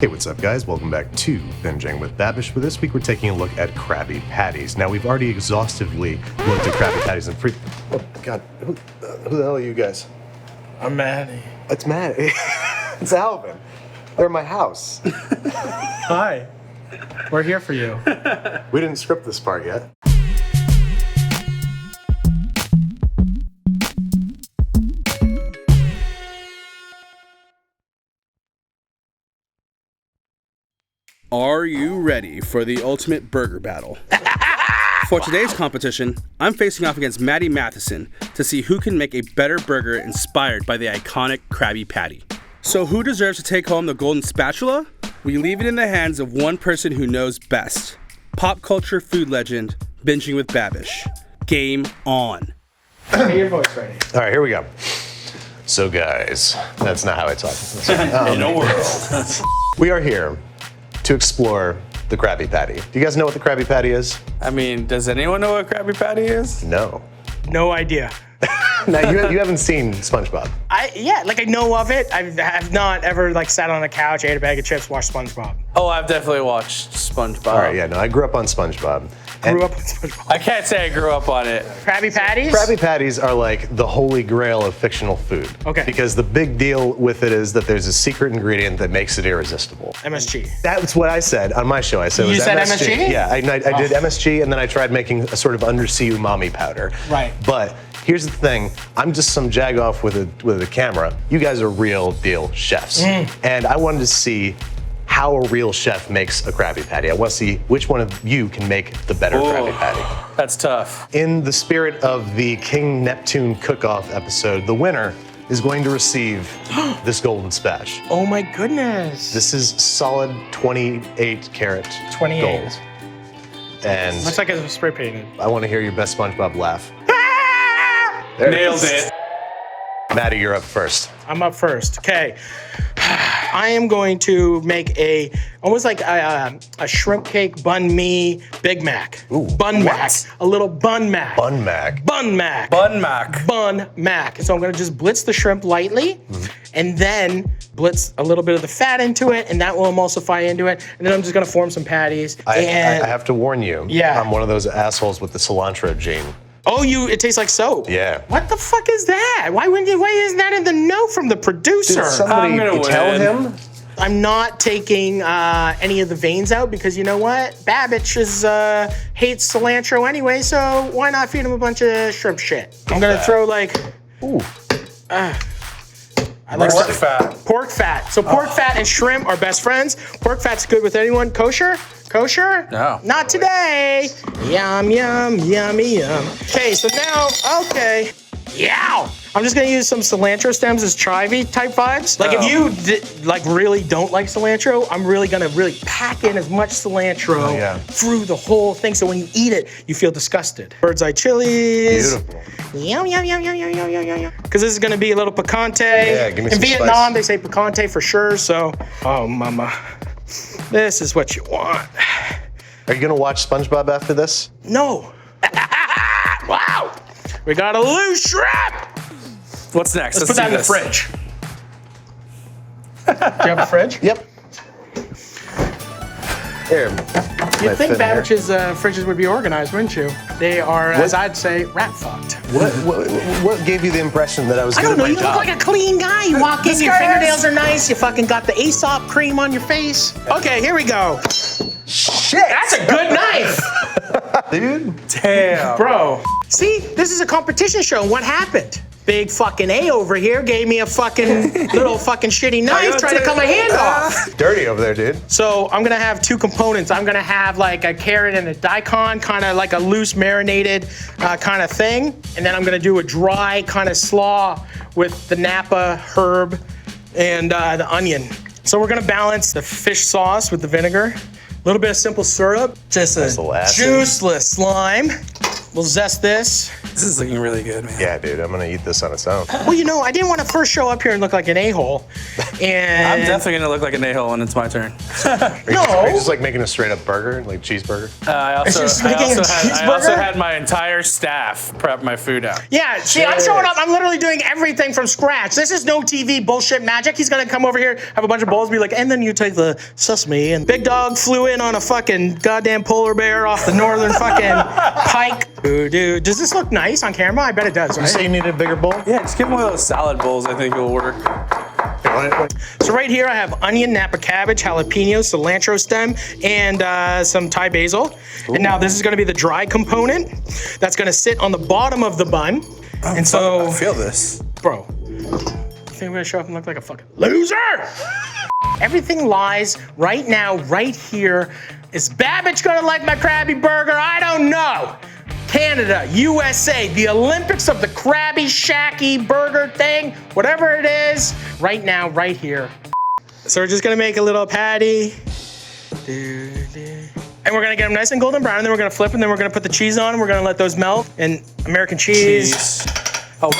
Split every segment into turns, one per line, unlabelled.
Hey, what's up guys? Welcome back to Binging with Babish. For this week, we're taking a look at Krabby Patties. Now, we've already exhaustively looked at Krabby Patties and oh god, who the hell are you guys?
I'm Matty.
It's Matty. It's Alvin. They're in my house.
Hi. We're here for you.
We didn't script this part yet.
Are you ready for the ultimate burger battle? For today's competition, I'm facing off against Matty Matheson to see who can make a better burger inspired by the iconic Krabby Patty. So who deserves to take home the Golden Spatula? We leave it in the hands of one person who knows best. Pop culture food legend, Binging with Babish. Game on.
Get your voice ready.
All right, here we go. So guys, that's not how I talk.
In a world.
We are here to explore the Krabby Patty. Do you guys know what the Krabby Patty is?
I mean, does anyone know what Krabby Patty is?
No.
No idea.
Now, you haven't seen SpongeBob.
I know of it. I have not ever sat on a couch, ate a bag of chips, watched SpongeBob.
Oh, I've definitely watched SpongeBob.
All right, yeah, no, I grew up on SpongeBob.
Grew up with SpongeBob.
I can't say I grew up on it.
Krabby Patties?
Krabby Patties are like the holy grail of fictional food.
Okay.
Because the big deal with it is that there's a secret ingredient that makes it irresistible.
MSG.
That's what I said on my show. I said it was
You said MSG?
Yeah, I did MSG, and then I tried making a sort of undersea umami powder.
Right.
But here's the thing, I'm just some jagoff with a camera. You guys are real deal chefs. And I wanted to see how a real chef makes a Krabby Patty. I want to see which one of you can make the better Krabby Patty.
That's tough.
In the spirit of the King Neptune cook-off episode, the winner is going to receive this golden spatch.
Oh my goodness.
This is solid 28 karat
28.
gold. And
Looks like it was spray painted.
I want to hear your best SpongeBob laugh. There
Nailed it.
Matty, you're up first.
I'm up first. Okay. I am going to make almost like a shrimp cake bun me Big Mac.
Ooh,
bun
what?
mac. A little bun mac.
Bun Mac.
Bun mac.
Bun Mac.
Bun mac. So I'm gonna just blitz the shrimp lightly and then blitz a little bit of the fat into it, and that will emulsify into it. And then I'm just gonna form some patties.
I have to warn you.
Yeah.
I'm one of those assholes with the cilantro gene.
Oh, it tastes like soap.
Yeah.
What the fuck is that? Why isn't that in the note from the producer?
Did somebody
I'm gonna
tell
win.
him?
I'm not taking any of the veins out because you know what? Babish hates cilantro anyway, so why not feed him a bunch of shrimp shit? I'm gonna throw
Ooh.
I like
Pork fat.
pork fat. So pork fat and shrimp are best friends. Pork fat's good with anyone. Kosher? Kosher?
No.
Not today. Yum, yum, yummy, yum. Okay, so now, okay. Yow! I'm just gonna use some cilantro stems as chivy type vibes. Like if you really don't like cilantro, I'm really gonna pack in as much cilantro through the whole thing so when you eat it, you feel disgusted. Bird's eye chilies.
Beautiful.
Yum, yum, yum, yum, yum, yum, yum, yum. Because this is gonna be a little picante.
Yeah, give me
In
some
Vietnam,
spice.
they say picante for sure, so, oh mama. This is what you want.
Are you gonna watch SpongeBob after this?
No. Wow. We got a loose shrimp.
What's next?
Let's put that in the fridge. Do you have a fridge?
Yep. Here.
You'd think Babish's fridges would be organized, wouldn't you? They are, as I'd say, rat fucked.
What gave you the impression that I was
I
good
don't know,
at my
you
job?
look like a clean guy. You walk in, your fingernails are nice, you fucking got the Aesop cream on your face. Okay, here we go.
Shit!
That's a good knife.
Dude.
Damn.
Bro. See, this is a competition show. What happened? Big fucking A over here gave me a fucking little fucking shitty knife trying to cut my hand off.
Dirty over there, dude.
So I'm gonna have two components. I'm gonna have like a carrot and a daikon, kind of like a loose marinated kind of thing. And then I'm gonna do a dry kind of slaw with the Napa herb and the onion. So we're gonna balance the fish sauce with the vinegar. A little bit of simple syrup, just a
little acid.
juiceless lime. We'll zest this.
This is looking really good, man.
Yeah, dude, I'm gonna eat this on its own.
Well, you know, I didn't want to first show up here and look like an a-hole. And
I'm definitely gonna look like an a-hole when it's my turn.
Are you just like making a straight up burger, like cheeseburger?
I also had my entire staff prep my food out.
Yeah, see, I'm showing up. I'm literally doing everything from scratch. This is no TV bullshit magic. He's gonna come over here, have a bunch of bowls, be like, and then you take the sesame. And Big Dog flew in on a fucking goddamn polar bear off the northern fucking pike. Ooh, dude, does this look nice on camera? I bet it does,
You
right?
say you needed a bigger bowl?
Yeah, just give him one of those salad bowls. I think it'll work.
So right here I have onion, Napa cabbage, jalapeno, cilantro stem, and some Thai basil. Ooh. And now this is gonna be the dry component that's gonna sit on the bottom of the bun. And so,
I feel this.
Bro, you think I'm gonna show up and look like a fucking loser? Everything lies right now, right here. Is Babish gonna like my Krabby Burger? I don't know. Canada, USA, the Olympics of the Krabby Shacky Burger thing, whatever it is, right now, right here. So we're just gonna make a little patty. And we're gonna get them nice and golden brown, and then we're gonna flip, and then we're gonna put the cheese on, and we're gonna let those melt. And American cheese.
Oh,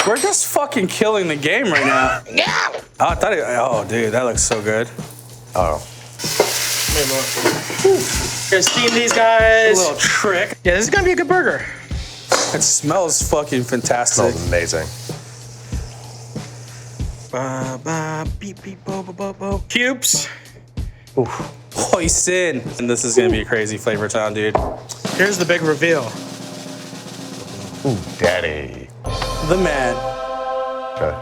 we're just fucking killing the game right now.
Yeah!
Oh, I thought oh, dude, that looks so good.
Oh.
Gonna steam these guys.
A little trick.
Yeah, this is gonna be a good burger.
It smells fucking fantastic.
Smells amazing.
Beep, beep, bo, bo, bo, bo. Cubes.
Oof.
Hoisin. And this is gonna be a crazy flavor town, dude.
Here's the big reveal.
Ooh, daddy.
The man.
Okay.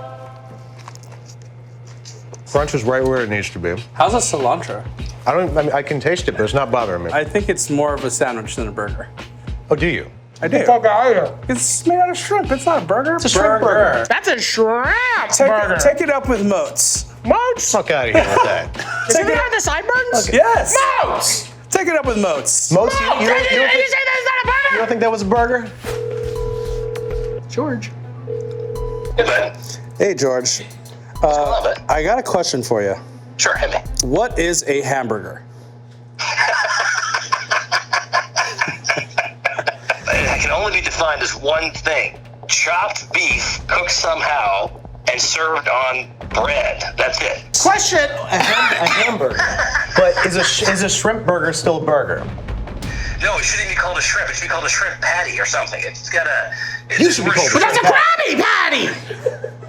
Crunch is right where it needs to be.
How's the cilantro?
I mean, I can taste it, but it's not bothering me.
I think it's more of a sandwich than a burger.
Oh, do you?
I do.
Fuck out of here.
It's made out of shrimp. It's not a burger.
It's a shrimp burger.
That's a shrimp burger.
Take it up with moats.
Moats?
Fuck out of here with that.
Is it have the sideburns?
Okay.
Yes.
Moats!
Take it up with moats.
Most
You say that's not a
you
burger?
don't think that was a burger?
George.
Hey, man.
Hey, George.
Love it.
I got a question for you.
Sure, hit me.
What is a hamburger?
It can only be defined as one thing. Chopped beef cooked somehow and served on bread. That's it.
Question.
A hamburger. But is a shrimp burger still a burger?
No, it shouldn't be called a shrimp. It should be called a shrimp patty or something. It's got a...
You should be called
But that's a Krabby Patty!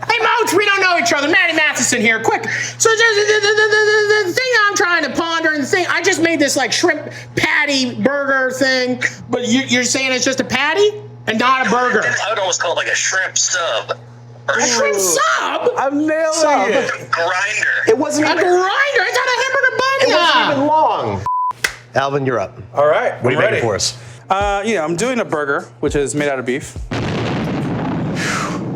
Hey, Moats, we don't know each other. Matty Matheson here, quick. So the thing I'm trying to ponder, and the thing, I just made this like shrimp patty burger thing, but you're saying it's just a patty and not a burger.
I would almost call it like a shrimp sub. Or
A shrimp sub?
I'm nailing it.
grinder.
It wasn't
A
even.
grinder? It's not a hamburger bun.
It wasn't even long. Alvin, you're up.
All right.
What are you making for us?
I'm doing a burger, which is made out of beef.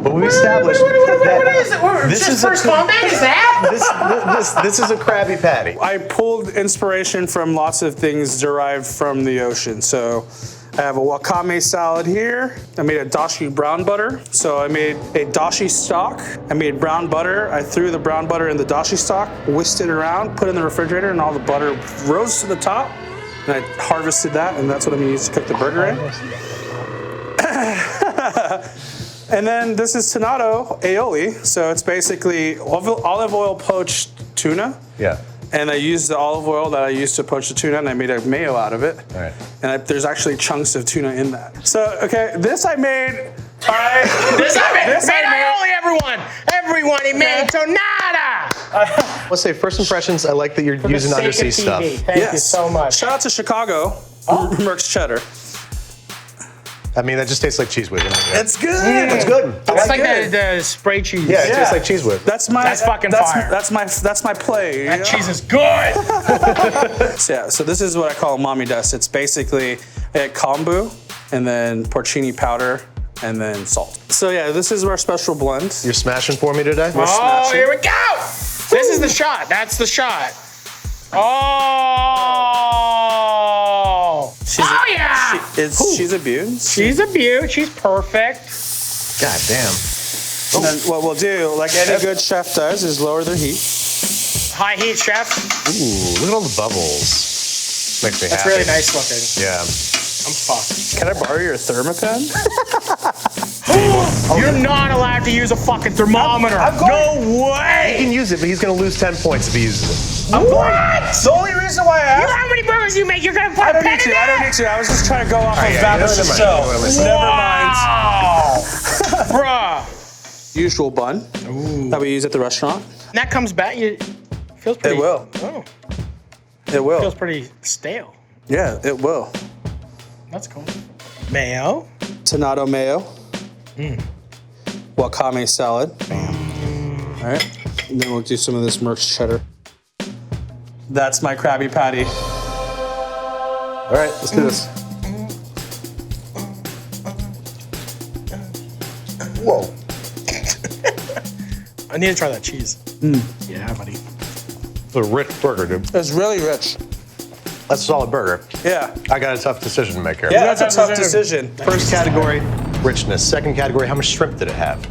But we established
What is it?
this
Just
is
first
a,
comment? Is that?
this is a Krabby Patty.
I pulled inspiration from lots of things derived from the ocean. So I have a wakame salad here. I made a dashi brown butter. So I made a dashi stock. I made brown butter. I threw the brown butter in the dashi stock, whisked it around, put it in the refrigerator, and all the butter rose to the top. And I harvested that, and that's what I'm gonna use to cook the burger in. And then this is tonnato aioli. So it's basically olive oil poached tuna.
Yeah.
And I used the olive oil that I used to poach the tuna, and I made a mayo out of it.
All right.
And there's actually chunks of tuna in that. So, okay, this I made.
This I made aioli, everyone. Everyone, he made tonada.
Let's say first impressions. I like that you're using undersea stuff.
Thank you so much.
Shout out to Chicago, Merck's Cheddar.
I mean, that just tastes like cheese whiz.
It's good.
It's good.
It's like the spray cheese.
Yeah, it tastes like cheese whiz.
That's fucking
fire.
That's my play.
That cheese is good.
So this is what I call mommy dust. It's basically a kombu and then porcini powder and then salt. So yeah, this is our special blend.
You're smashing for me today?
Oh, here we go. This is the shot. That's the shot. Oh. Yeah.
She's a beaut.
She's a beaut. She's perfect.
God damn.
And then what we'll do, like any good chef does, is lower their heat.
High heat, chef.
Ooh, look at all the bubbles. Makes me
That's
happy.
really nice looking.
Yeah.
fucked.
Can I borrow your thermopen?
You're not allowed to use a fucking thermometer. No
He
way.
can use it, but he's going to lose 10 points if he uses it.
What?
The only reason why I
You know how many burgers you make? You're gonna put
I
a
don't
pen
need
in
to. I
there?
don't need to. I was just trying to go off of
yeah,
Babish's
never
show.
mind.
Never mind.
Bruh.
Usual bun that we use at the restaurant.
That comes back. Feels pretty.
It will.
Oh,
It will.
feels pretty stale.
Yeah, it will.
That's cool. Mayo.
Tomato mayo. Wakame salad. All right. And then we'll do some of this Merck's cheddar. That's my Krabby Patty.
All right, let's do this. Whoa.
I need to try that cheese. Yeah, buddy.
It's a rich burger, dude.
It's really rich.
That's a solid burger.
Yeah.
I got a tough decision to make here.
Yeah, that's a tough decision.
First category, richness. Second category, how much shrimp did it have?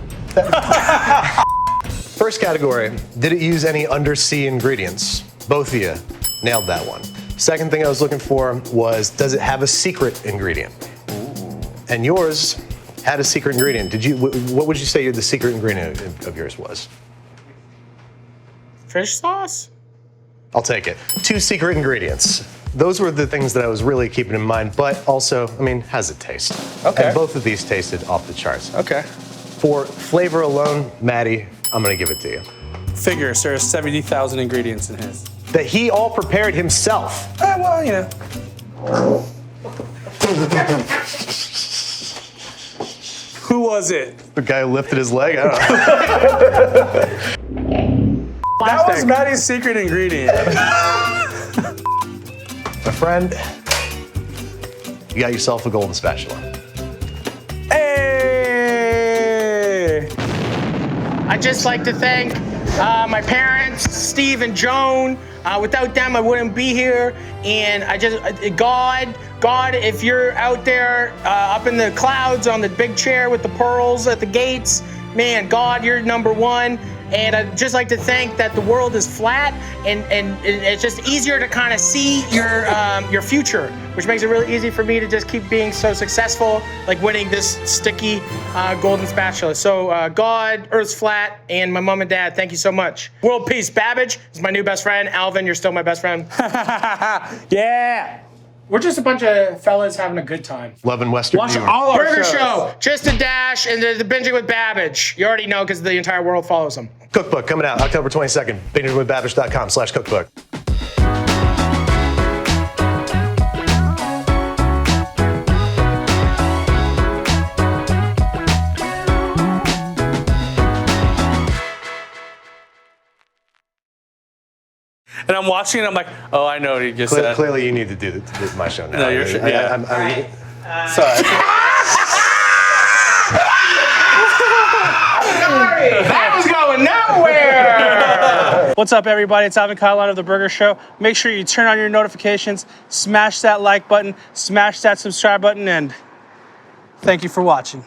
First category, did it use any undersea ingredients? Both of you nailed that one. Second thing I was looking for was, does it have a secret ingredient? And yours had a secret ingredient. What would you say the secret ingredient of yours was?
Fish sauce?
I'll take it. 2 secret ingredients. Those were the things that I was really keeping in mind, but also, I mean, how's it taste?
Okay.
And both of these tasted off the charts.
Okay.
For flavor alone, Maddie, I'm gonna give it to you.
Figures, there's 70,000 ingredients in his.
That he all prepared himself.
Well, you know. Who was it?
The guy who lifted his leg, I don't know.
That was Maddie's secret ingredient.
My friend, you got yourself a golden spatula.
Hey!
I'd just like to thank my parents, Steve and Joan. Without them, I wouldn't be here. And God, if you're out there up in the clouds on the big chair with the pearls at the gates, man, God, you're number one. And I'd just like to think that the world is flat and it's just easier to kind of see your future, which makes it really easy for me to just keep being so successful, like winning this sticky golden spatula. So God, Earth's flat, and my mom and dad, thank you so much. World peace. Babish is my new best friend. Alvin, you're still my best friend.
Yeah!
We're just a bunch of fellas having a good time.
Loving Western
Watch
humor.
all our
Burger
shows.
show, just a dash, and the binging with Babish. You already know because the entire world follows him.
Cookbook coming out October 22nd. bingingwithbabish.com/cookbook.
And I'm watching it, I'm like, oh, I know what he just said.
Clearly, you need to do my show now.
No, you're sure- yeah.
I'm
Sorry.
That was going nowhere!
What's up, everybody? It's Alvin Cailan of The Burger Show. Make sure you turn on your notifications, smash that like button, smash that subscribe button, and thank you for watching.